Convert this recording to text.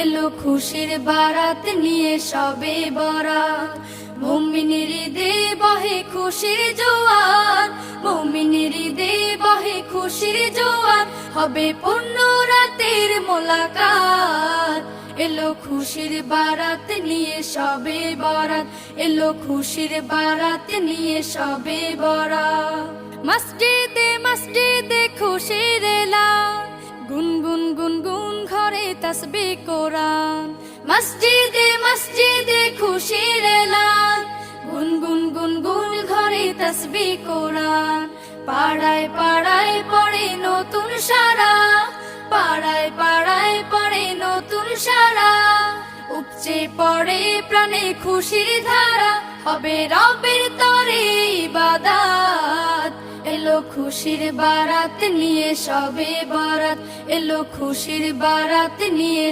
এলো খুশির বারাত নিয়ে সবে বরাত। মুমিনের ঈদে বহে খুশির জোয়ার, মুমিনের ঈদে বহে খুশির জোয়ার, হবে পূর্ণ রাতের মোলাকাত। এলো খুশির বারাত নিয়ে সবে বরাত, এলো খুশির বারাত নিয়ে সবে বরাত। মসজিদে মসজিদে খুশির এলান, গুনগুন গুনগুন ঘরে তাসবিহ কোরআন। মসজিদে মসজিদে খুশির এলান, গুনগুন গুনগুন ঘরে তাসবিহ কোরআন। পাড়ায় পাড়ায় পড়ে নতুন সারা, পাড়ায় পাড়ায় পড়ে নতুন সারা। উপচে পড়ে প্রাণে খুশির ধারা, হবে রবের তরে ইবাদত। এলো খুশির বারাত নিয়ে সবে বরাত, এলো খুশির বারাত নিয়ে